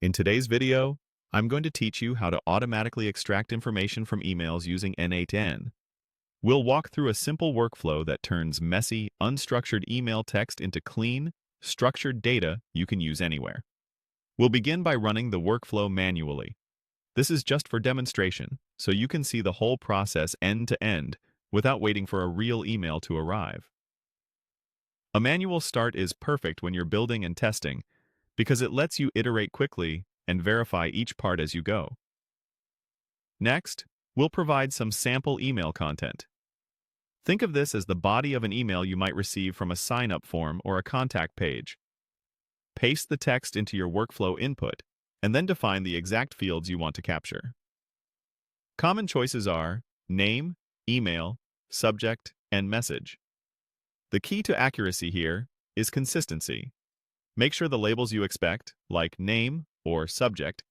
In today's video, I'm going to teach you how to automatically extract information from emails using n8n. We'll walk through a simple workflow that turns messy, unstructured email text into clean, structured data you can use anywhere. We'll begin by running the workflow manually. This is just for demonstration, so you can see the whole process end to end without waiting for a real email to arrive. A manual start is perfect when you're building and testing, because it lets you iterate quickly and verify each part as you go. Next, we'll provide some sample email content. Think of this as the body of an email you might receive from a sign-up form or a contact page. Paste the text into your workflow input, and then define the exact fields you want to capture. Common choices are name, email, subject, and message. The key to accuracy here is consistency. Make sure the labels you expect, like name or subject,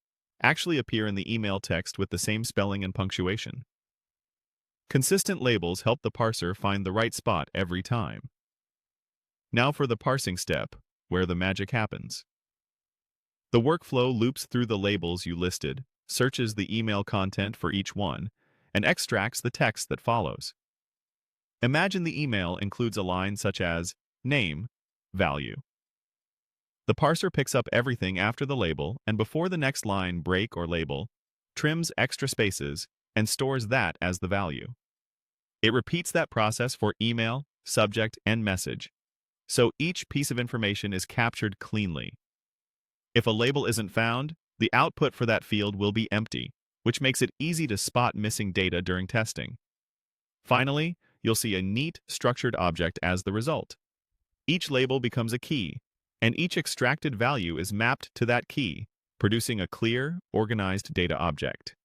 actually appear in the email text with the same spelling and punctuation. Consistent labels help the parser find the right spot every time. Now for the parsing step, where the magic happens. The workflow loops through the labels you listed, searches the email content for each one, and extracts the text that follows. Imagine the email includes a line such as name, value. The parser picks up everything after the label and before the next line break or label, trims extra spaces, and stores that as the value. It repeats that process for email, subject, and message, so each piece of information is captured cleanly. If a label isn't found, the output for that field will be empty, which makes it easy to spot missing data during testing. Finally, you'll see a neat, structured object as the result. Each label becomes a key, and each extracted value is mapped to that key, producing a clear, organized data object.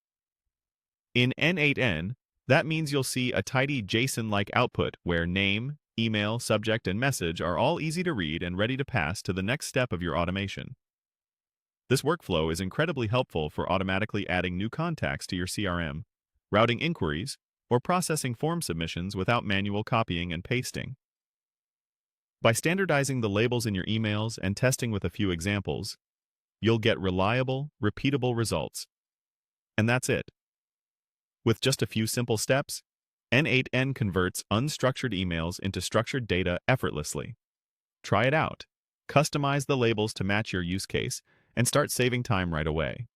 In n8n, that means you'll see a tidy JSON-like output where name, email, subject, and message are all easy to read and ready to pass to the next step of your automation. This workflow is incredibly helpful for automatically adding new contacts to your CRM, routing inquiries, or processing form submissions without manual copying and pasting. By standardizing the labels in your emails and testing with a few examples, you'll get reliable, repeatable results. And that's it. With just a few simple steps, n8n converts unstructured emails into structured data effortlessly. Try it out. Customize the labels to match your use case and start saving time right away.